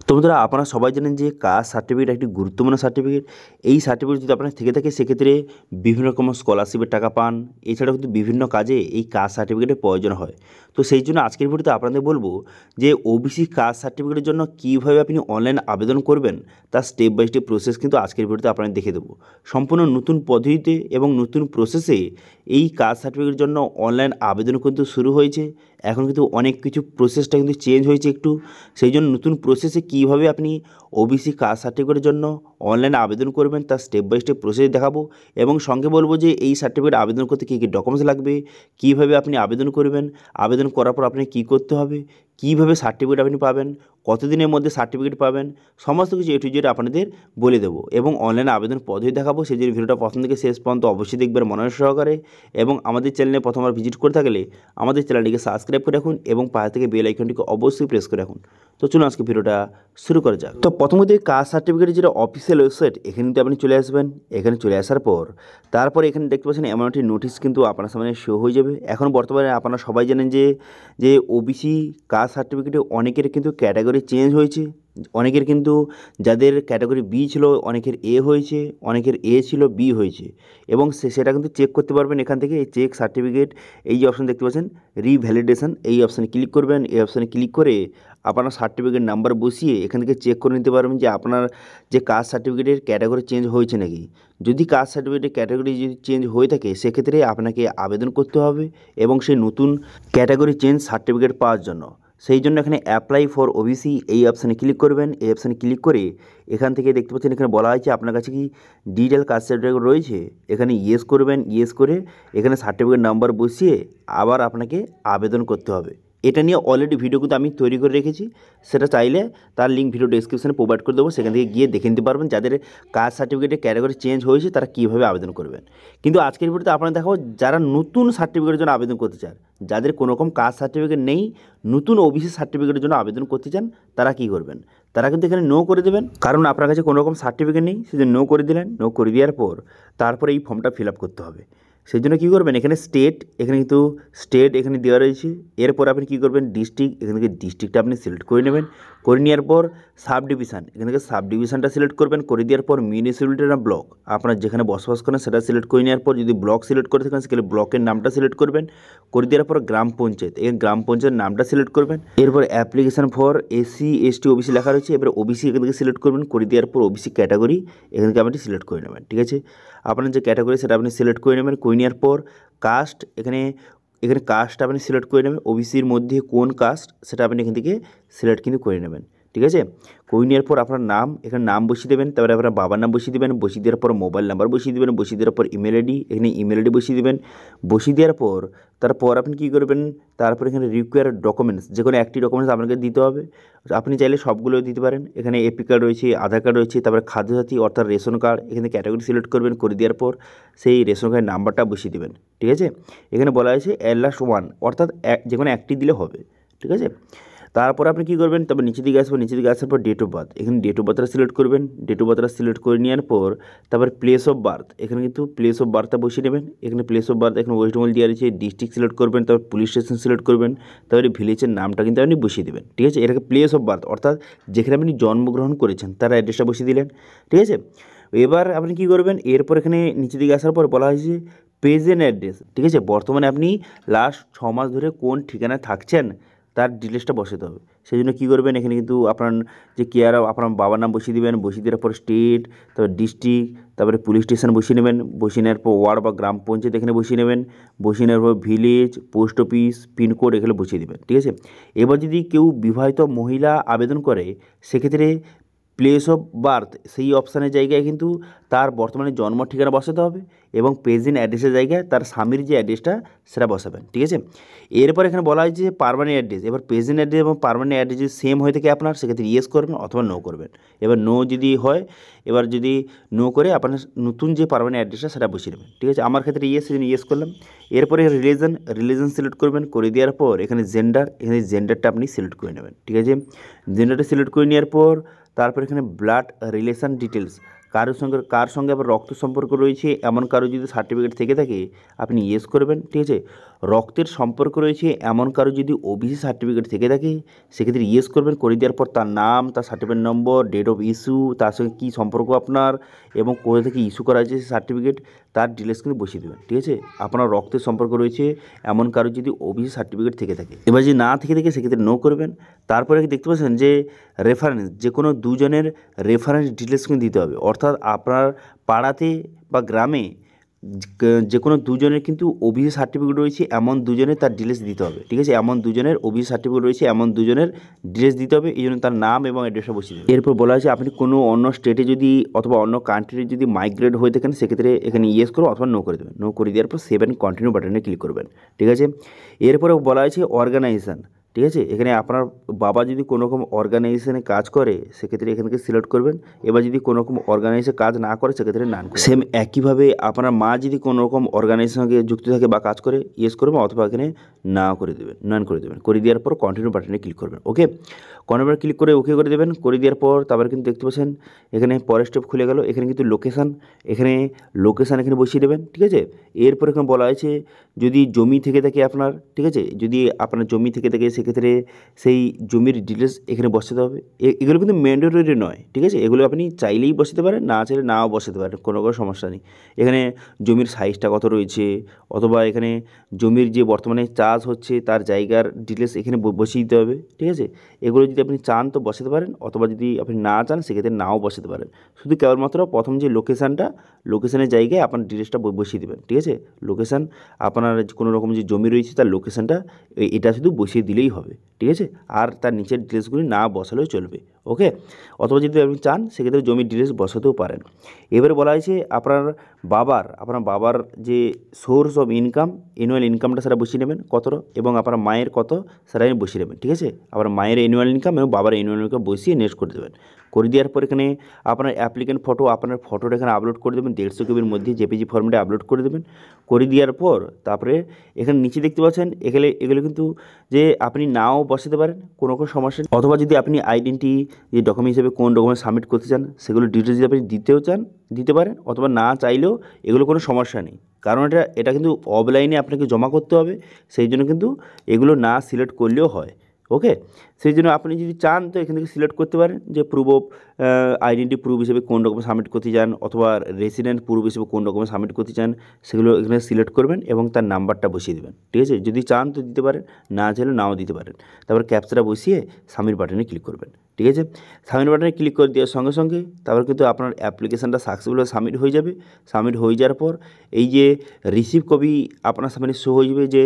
তো বন্ধুরা, আপনারা সবাই জানেন যে কাস্ট সার্টিফিকেট একটি গুরুত্বপূর্ণ সার্টিফিকেট। এই সার্টিফিকেট যদি আপনার থেকে থাকে সেক্ষেত্রে বিভিন্ন রকম স্কলারশিপের টাকা পান। এছাড়াও কিন্তু বিভিন্ন কাজে এই কাস্ট সার্টিফিকেটের প্রয়োজন হয়। তো সেই জন্য আজকের ভিডিওতে আপনাদের বলবো যে ওবিসি কাস্ট সার্টিফিকেটের জন্য কীভাবে আপনি অনলাইন আবেদন করবেন তার স্টেপ বাই স্টেপ প্রসেস কিন্তু আজকের ভিডিওতে আপনাদের দেখে দেবো। সম্পূর্ণ নতুন পদ্ধতিতে এবং নতুন প্রসেসে এই কাস্ট সার্টিফিকেটের জন্য অনলাইন আবেদন কিন্তু শুরু হয়েছে। এখন কিন্তু অনেক কিছু প্রসেসটা কিন্তু চেঞ্জ হয়েছে একটু। সেই জন্য নতুন প্রসেসে কীভাবে আপনি ওবিসি কাস্ট সার্টিফিকেটের জন্য অনলাইনে আবেদন করবেন তার স্টেপ বাই স্টেপ প্রসেস দেখাবো, এবং সঙ্গে বলবো যে এই সার্টিফিকেট আবেদন করতে কী কী ডকুমেন্টস লাগবে, কীভাবে আপনি আবেদন করবেন, আবেদন করার পর আপনাকে কী করতে হবে, কীভাবে সার্টিফিকেট আপনি পাবেন, কতদিনের মধ্যে সার্টিফিকেট পাবেন, সমস্ত কিছু এ টু জেড আপনাদের বলে দেবো এবং অনলাইনে আবেদন পদ্ধতি দেখাবো। সেই জন্য ভিডিওটা প্রথম থেকে শেষ পর্যন্ত অবশ্যই দেখবেন মনোযোগ সহকারে, এবং আমাদের চ্যানেলে প্রথমবার ভিজিট করে থাকলে আমাদের চ্যানেলটিকে সাবস্ক্রাইব করে রাখুন এবং পাশে থেকে বেল আইকনটিকে অবশ্যই প্রেস করে রাখুন। তো চলুন আজকে ভিডিওটা শুরু করা যাক। তো প্রথমত কাস্ট সার্টিফিকেটের যেটা অফিসিয়াল ওয়েবসাইট, এখানে কিন্তু আপনি চলে আসবেন। এখানে চলে আসার পর তারপরে এখানে দেখতে পাচ্ছেন এমন একটি নোটিশ কিন্তু আপনার সামনে শো হয়ে যাবে। এখন বর্তমানে আপনারা সবাই জানেন যে ওবিসি কাস্ট সার্টিফিকেটে অনেকের কিন্তু ক্যাটাগরি চেঞ্জ হয়েছে। অনেকের কিন্তু যাদের ক্যাটাগরি বি ছিল অনেকের এ হয়েছে, অনেকের এ ছিল বি হয়েছে, এবং সেটা কিন্তু চেক করতে পারবেন এখান থেকে। এই চেক সার্টিফিকেট, এই যে অপশন দেখতে পাচ্ছেন রিভ্যালিডেশন, এই অপশানে ক্লিক করবেন। এই অপশানে ক্লিক করে আপনার সার্টিফিকেট নাম্বার বসিয়ে এখান থেকে চেক করে নিতে পারবেন যে আপনার যে কাস্ট সার্টিফিকেটের ক্যাটাগরি চেঞ্জ হয়েছে নাকি। যদি কাস্ট সার্টিফিকেটের ক্যাটাগরি যদি চেঞ্জ হয়ে থাকে সেক্ষেত্রে আপনাকে আবেদন করতে হবে এবং সেই নতুন ক্যাটাগরি চেঞ্জ সার্টিফিকেট পাওয়ার জন্য। সেই জন্য এখানে অ্যাপ্লাই ফর ওবিসি এই অপশানে ক্লিক করবেন। এই অপশানে ক্লিক করে এখান থেকে দেখতে পাচ্ছেন এখানে বলা হয়েছে আপনার কাছে কি ডিটেল কাস্ট সার্টিফিকেট রয়েছে। এখানে ইয়েস করবেন। ইয়েস করে এখানে সার্টিফিকেট নাম্বার বসিয়ে আবার আপনাকে আবেদন করতে হবে। এটা নিয়ে অলরেডি ভিডিও কিন্তু আমি তৈরি করে রেখেছি, সেটা চাইলে তার লিঙ্ক ভিডিও ডেসক্রিপশনে প্রোভাইড করে দেবো, সেখান থেকে গিয়ে দেখে নিতে পারবেন যাদের কাস্ট সার্টিফিকেটের ক্যাটাগরি চেঞ্জ হয়েছে তারা কীভাবে আবেদন করবেন। কিন্তু আজকের ভিডিওতে আপনারা দেখাবো যারা নতুন সার্টিফিকেটের জন্য আবেদন করতে চান, যাদের কোনো রকম কাস্ট সার্টিফিকেট নেই, নতুন ওবিসি সার্টিফিকেটের জন্য আবেদন করতে চান, তারা কী করবেন। তারা কিন্তু এখানে নো করে দেবেন, কারণ আপনার কাছে কোনো রকম সার্টিফিকেট নেই, সেজন্য নো করে দিলেন। নো করে দেওয়ার পর তারপরে এই ফর্মটা ফিল আপ করতে হবে। সেই জন্য কী করবেন, এখানে স্টেট, এখানে কিন্তু স্টেট এখানে দেওয়া রয়েছে। এরপর আপনি কী করবেন, ডিস্ট্রিক্ট, এখান থেকে ডিস্ট্রিক্টটা আপনি সিলেক্ট করে নেবেন। করে নেওয়ার পর সাব ডিভিশন, এখান থেকে সাব ডিভিশনটা সিলেক্ট করবেন। করে দেওয়ার পর মিউনিসিপ্যালিটি না ব্লক, আপনার যেখানে বসবাস করেন সেটা সিলেক্ট করে নেওয়ার পর যদি ব্লক সিলেক্ট করে থাকেন সেখানে ব্লকের নামটা সিলেক্ট করবেন। করে দেওয়ার পর গ্রাম পঞ্চায়েত, এখানে গ্রাম পঞ্চায়েত নামটা সিলেক্ট করবেন। এরপর application for SC ST OBC লেখা রয়েছে, এবার ওবিসি এখান থেকে সিলেক্ট করবেন। করে দেওয়ার পর ওবিসি ক্যাটাগরি এখান থেকে আপনি সিলেক্ট করে নেবেন। ঠিক আছে, আপনার যে ক্যাটাগরি সেটা আপনি সিলেক্ট করে নেবেন। করে নেওয়ার পর কাস্ট, এখানে কাস্ট আপনি সিলেক্ট করে নেবেন। ওবিসির মধ্যে কোন কাস্ট সেটা আপনি এখান থেকে সিলেক্ট কিন্তু করে নেবেন। ঠিক আছে, করে নেওয়ার পর আপনার নাম, এখানে নাম বসিয়ে দেবেন। তারপরে আপনার বাবার নাম বসিয়ে দেবেন। বসিয়ে দেওয়ার পর মোবাইল নাম্বার বসিয়ে দেবেন। বসিয়ে দেওয়ার পর ইমেল আইডি, এখানে ইমেল আইডি বসিয়ে দেবেন। বসিয়ে দেওয়ার পর তারপর আপনি কী করবেন, তারপর এখানে রিকোয়ার ডকুমেন্টস, যে কোনো একটি ডকুমেন্টস আপনাকে দিতে হবে। আপনি চাইলে সবগুলো দিতে পারেন। এখানে এপি কার্ড রয়েছে, আধার কার্ড রয়েছে, তারপরে খাদ্যসাথী অর্থাৎ রেশন কার্ড, এখানে ক্যাটাগরি সিলেক্ট করবেন। করে দেওয়ার পর সেই রেশন কার্ডের নাম্বারটা বসিয়ে দেবেন। ঠিক আছে, এখানে বলা হয়েছে LS1 অর্থাৎ যে কোনো একটি দিলে হবে। ঠিক আছে, তারপর আপনি কী করবেন, তবে নিচের দিকে আসবেন। নিচের দিকে আসার পর ডেট অফ বার্থ, এখানে ডেট অফ বার্থটা সিলেক্ট করবেন। ডেট অফ বার্থটা সিলেক্ট করে নেওয়ার পর তারপর প্লেস অফ বার্থ, এখানে কিন্তু প্লেস অফ বার্থটা বসিয়ে নেবেন। এখানে প্লেস অফ বার্থ এখানে ওয়েস্ট বেঙ্গল দেওয়া রয়েছে। ডিস্ট্রিক্ট সিলেক্ট করবেন, তারপর পুলিশ স্টেশন সিলেক্ট করবেন, তারপরে ভিলেজের নামটা কিন্তু আপনি বসিয়ে দেবেন। ঠিক আছে, এটাকে প্লেস অফ বার্থ অর্থাৎ যেখানে আপনি জন্মগ্রহণ করেছেন তার অ্যাড্রেসটা বসিয়ে দিলেন। ঠিক আছে, এবার আপনি কী করবেন, এরপর এখানে নিচের দিকে আসার পর বলা হয়েছে প্রেজেন্ট অ্যাড্রেস। ঠিক আছে, বর্তমানে আপনি লাস্ট 6 মাস ধরে কোন ঠিকানায় থাকছেন তার ডিটেলসটা বসাতে হবে। সেই জন্য কী করবেন, এখানে কিন্তু আপনার যে কেয়ার আপনার বাবার নাম বসিয়ে দেবেন। বসিয়ে দেওয়ার পর স্টেট, তারপর ডিস্ট্রিক্ট, তারপরে পুলিশ স্টেশন বসিয়ে নেবেন। বসিয়ে নেওয়ার পর ওয়ার্ড বা গ্রাম পঞ্চায়েত এখানে বসিয়ে নেবেন। বসিয়ে নেওয়ার পর ভিলেজ, পোস্ট অফিস, পিনকোড এখানে বসিয়ে দেবেন। ঠিক আছে, এবার যদি কেউ বিবাহিত মহিলা আবেদন করে সেক্ষেত্রে প্লেস অফ বার্থ সেই অপশানের জায়গায় কিন্তু তার বর্তমানে জন্ম ঠিকানা বসাতে হবে, এবং প্রেজেন্ট অ্যাড্রেসের জায়গায় তার স্বামীর যে অ্যাড্রেসটা সেটা বসাবেন। ঠিক আছে, এরপর এখানে বলা হয়েছে যে পার্মানেন্ট অ্যাড্রেস। এবার প্রেজেন্ট অ্যাড্রেস এবং পার্মানেন্ট অ্যাড্রেস যদি সেম হয়ে থাকে আপনার, সেক্ষেত্রে ইয়েস করবেন অথবা নো করবেন। এবার নো যদি হয়, এবার যদি নো করে আপনার নতুন যে পার্মানেন্ট অ্যাড্রেসটা সেটা বসিয়ে দেবেন। ঠিক আছে, আমার ক্ষেত্রে ইয়েস, সেজন্য ইয়েস করলাম। এরপরে রিলিজন সিলেক্ট করবেন। করে দেওয়ার পর এখানে জেন্ডার, এখানে জেন্ডারটা আপনি সিলেক্ট করে নেবেন। ঠিক আছে, জেন্ডারটা সিলেক্ট করে নেওয়ার পর তারপর এখানে ব্লাড রিলেশন ডিটেলস, কার সঙ্গে আবার রক্ত সম্পর্ক রয়েছে এমন কারো যদি সার্টিফিকেট থেকে থাকে আপনি ইয়েস করবেন। ঠিক আছে, রক্তের সম্পর্ক রয়েছে এমন কারো যদি ওবিসি সার্টিফিকেট থেকে থাকে সেক্ষেত্রে ইয়েস করবেন। করে দেওয়ার পর তার নাম, তার certificate number, date of issue, তার সঙ্গে কী সম্পর্ক আপনার এবং কোথা থেকে ইস্যু করা হয়েছে সেই সার্টিফিকেট, তার ডিটেলস কিন্তু বসিয়ে দেবেন। ঠিক আছে, আপনার রক্তের সম্পর্ক রয়েছে এমন কারো যদি ওবিসি সার্টিফিকেট থেকে থাকে। এবার যদি না থেকে থাকে সেক্ষেত্রে নো করবেন। তারপরে দেখতে পাচ্ছেন যে রেফারেন্স, যে কোনো দুজনের রেফারেন্স ডিটেলস কিন্তু দিতে হবে। অর্থাৎ আপনার পাড়াতে বা গ্রামে যে কোনো দুজনের কিন্তু ওবিসি সার্টিফিকেট রয়েছে এমন দুজনের তার ডিটেলস দিতে হবে। ঠিক আছে, এমন দুজনের ওবিসি সার্টিফিকেট রয়েছে এমন দুজনের ডিটেলস দিতে হবে, এই জন্য তার নাম এবং অ্যাড্রেসটা বসিয়ে দেবে। এরপর বলা হয়েছে আপনি কোনো অন্য স্টেটে যদি অথবা অন্য কান্ট্রিতে যদি মাইগ্রেট হয়ে থাকেন সেক্ষেত্রে এখানে ইয়েস করো অথবা নো করে দেবেন। নো করে দেওয়ার পর সেভ অ্যান্ড কন্টিনিউ বাটনে ক্লিক করবেন। ঠিক আছে, এরপরে বলা হয়েছে অর্গানাইজেশান। ঠিক আছে, এখানে আপনার বাবা যদি কোনো রকম অর্গানাইজেশনে কাজ করে সেক্ষেত্রে এখান থেকে সিলেক্ট করবেন। এবার যদি কোনো রকম অর্গানাইজেশনে কাজ না করে সেক্ষেত্রে নান করবেন। সেম একইভাবে আপনার মা যদি কোনো রকম অর্গানাইজেশনের সঙ্গে যুক্ত থাকে বা কাজ করে ইয়েস করবেন অথবা এখানে না করে দেবেন, নান করে দেবেন। করে দেওয়ার পর কন্টিনিউ বাটনে ক্লিক করবেন। ওকে, কন্টিনিউ বাটনে ক্লিক করে ওকে করে দেবেন। করে দেওয়ার পর তারপরে কিন্তু দেখতে পাচ্ছেন এখানে পরের স্টেপ খুলে গেল। এখানে কিন্তু লোকেশান, এখানে এখানে বসিয়ে দেবেন। ঠিক আছে, এরপর এখানে বলা হয়েছে যদি জমি থেকে থাকে আপনার, ঠিক আছে, যদি আপনার জমি থেকে থাকে সেক্ষেত্রে সেই জমির ডিটেলস এখানে বসাতে হবে। এগুলো কিন্তু ম্যান্ডেটরি নয়। ঠিক আছে, এগুলো আপনি চাইলেই বসাতে পারেন, না চাইলে নাও বসাতে পারেন, কোনো সমস্যা নেই। এখানে জমির সাইজটা কত রয়েছে অথবা এখানে জমির যে বর্তমানে চাষ হচ্ছে তার জায়গার ডিটেলস এখানে বসিয়ে দিতে হবে। ঠিক আছে, এগুলো যদি আপনি চান তো বসাতে পারেন অথবা যদি আপনি না চান সেক্ষেত্রে নাও বসাতে পারেন। শুধু কেবলমাত্র প্রথম যে লোকেশানের জায়গায় আপনার ডিটেলসটা বসিয়ে দেবেন। ঠিক আছে, লোকেশান আপনার কোনো রকম যে জমি রয়েছে তার লোকেশানটা এটা শুধু বসিয়ে দিলেই হবে। ঠিক আছে, আর তার নিচের ডিটেলসগুলি না বসালেও চলবে। ওকে, অথবা যদি আপনি চান সেক্ষেত্রে জমির ডিটেলস বসাতেও পারেন। এবারে বলা হয়েছে আপনার বাবার যে সোর্স অফ ইনকাম, অ্যানুয়াল ইনকামটা সেটা বসিয়ে নেবেন কত, এবং আপনার মায়ের কত সেটা বসিয়ে নেবেন। ঠিক আছে, আপনার মায়ের অ্যানুয়াল ইনকাম এবং বাবার অ্যানুয়াল ইনকাম বসিয়ে নেক্সট করে দেবেন। করে দেওয়ার পর এখানে আপনার অ্যাপ্লিকেন্ট ফটো, আপনার ফটোটা এখানে আপলোড করে দেবেন 150 কেবির মধ্যে, জেপিজি ফর্মেটে আপলোড করে দেবেন। করে দেওয়ার পর তারপরে এখানে নিচে দেখতে পাচ্ছেন এগুলো কিন্তু যে আপনি নাও বসাতে পারেন, কোনো সমস্যা নেই। অথবা যদি আপনি আইডেন্টি যে ডকুমেন্ট হিসেবে কোন ডকুমেন্ট সাবমিট করতে চান সেগুলো ডিটেলস যদি আপনি দিতে পারেন, অথবা না চাইলেও এগুলো কোনো সমস্যা নেই। কারণ এটা কিন্তু অফলাইনে আপনাকে জমা করতে হবে, সেই জন্য কিন্তু এগুলো না সিলেক্ট করলেও হয়। ওকে, সেই জন্য আপনি যদি চান তো এখান থেকে সিলেক্ট করতে পারেন যে প্রুফ অফ আইডেন্টি প্রুফ হিসেবে কোন ডকুমেন্ট সাবমিট করতে চান অথবা রেসিডেন্ট প্রুফ হিসেবে কোন ডকুমেন্ট সাবমিট করতে চান সেগুলো এখানে সিলেক্ট করবেন এবং তার নাম্বারটা বসিয়ে দেবেন। ঠিক আছে, যদি চান তো দিতে পারেন, না চাইলে নাও দিতে পারেন। তারপর ক্যাপচাটা বসিয়ে সাবমিট বাটনে ক্লিক করবেন। ঠিক আছে, সাবমিট বাটনে ক্লিক করে দেওয়ার সঙ্গে সঙ্গে তারপর কিন্তু আপনার অ্যাপ্লিকেশানটা সাকসেসফুল সাবমিট হয়ে যাবে। সাবমিট হয়ে যাওয়ার পর এই যে রিসিভ কপি আপনার সামনে শো হয়ে যাবে, যে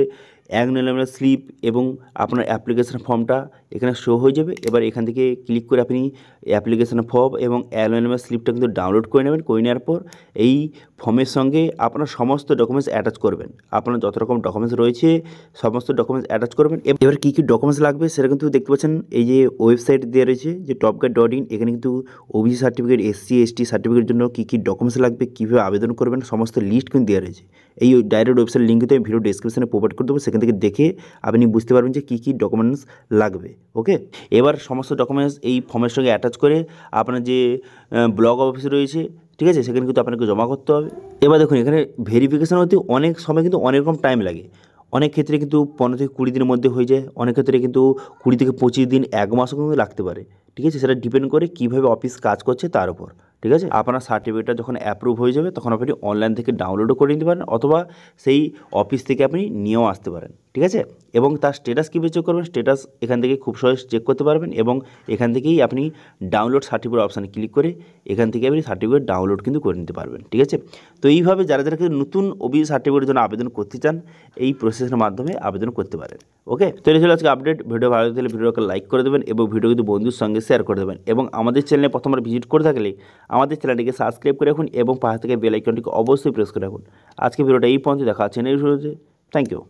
অ্যাকনোলেজমেন্ট স্লিপ এবং আপনার অ্যাপ্লিকেশন ফর্মটা এখানে শো হয়ে যাবে। এবার এখান থেকে ক্লিক করে আপনি অ্যাপ্লিকেশন ফর্ম এবং অ্যাকনোলেজমেন্ট স্লিপটা কিন্তু ডাউনলোড করে নেবেন। করে নেওয়ার পর এই ফর্মের সঙ্গে আপনার সমস্ত ডকুমেন্টস অ্যাটাচ করবেন। আপনার যত রকম ডকুমেন্টস রয়েছে সমস্ত ডকুমেন্টস অ্যাটাচ করবেন। এবার কী কী ডকুমেন্টস লাগবে সেটা কিন্তু দেখতে পাচ্ছেন এই যে ওয়েবসাইট দেওয়া রয়েছে যে topguide.in, এখানে কিন্তু ওবিসি সার্টিফিকেট, SC ST সার্টিফিকেটের জন্য কী কী ডকুমেন্টস লাগবে, কীভাবে আবেদন করবেন সমস্ত লিস্ট কিন্তু দেওয়া রয়েছে। এই ডাইরেক্ট ওয়েবসাইট লিঙ্ক কিন্তু আমি ভিডিও ডেসক্রিপশনে প্রোভাইড করে দেবো, সেখান থেকে দেখে আপনি বুঝতে পারবেন যে কী কী ডকুমেন্টস লাগবে। ওকে, এবার সমস্ত ডকুমেন্টস এই ফর্মের সঙ্গে অ্যাটাচ করে আপনার যে ব্লক অফিস রয়েছে, ঠিক আছে, সেখানে কিন্তু আপনাকে জমা করতে হবে। এবার দেখুন এখানে ভেরিফিকেশান হতে অনেক সময় কিন্তু অনেক রকম টাইম লাগে। অনেক ক্ষেত্রে কিন্তু 15 থেকে 20 দিনের মধ্যে হয়ে যায়, অনেক ক্ষেত্রে কিন্তু 20 থেকে 25 দিন, 1 মাসও কিন্তু লাগতে পারে। ঠিক আছে, সেটা ডিপেন্ড করে কীভাবে অফিস কাজ করছে তার উপর। ঠিক আছে, আপনার সার্টিফিকেটটা যখন অ্যাপ্রুভ হয়ে যাবে তখন আপনি অনলাইন থেকে ডাউনলোডও করে নিতে পারেন অথবা সেই অফিস থেকে আপনি নিয়েও আসতে পারেন। ঠিক আছে, এবং তার স্ট্যাটাস কীভাবে চেক করবেন, স্ট্যাটাস এখান থেকে খুব সহজ চেক করতে পারবেন এবং এখান থেকেই আপনি ডাউনলোড সার্টিফিকেট অপশানে ক্লিক করে এখান থেকে আপনি সার্টিফিকেট ডাউনলোড কিন্তু করে নিতে পারবেন। ঠিক আছে, তো এইভাবে যারা কিন্তু নতুন ওবিসি সার্টিফিকেটের জন্য আবেদন করতে চান এই প্রসেসের মাধ্যমে আবেদন করতে পারেন। ওকে, তো এই ছিল আজকে আপডেট। ভিডিও ভালো লাগলে ভিডিওকে লাইক করে দেবেন এবং ভিডিও কিন্তু বন্ধুর সঙ্গে শেয়ার করে দেবেন এবং আমাদের চ্যানেলে প্রথমবার ভিজিট করে থাকলে আমাদের চ্যানেলটিকে সাবস্ক্রাইব করে রাখুন এবং পাশে থেকে বেল আইকনটিকে অবশ্যই প্রেস করে রাখুন। আজকে ভিডিওটা এই পর্যন্ত, দেখা হচ্ছে নেক্সট ভিডিওতে। Thank you.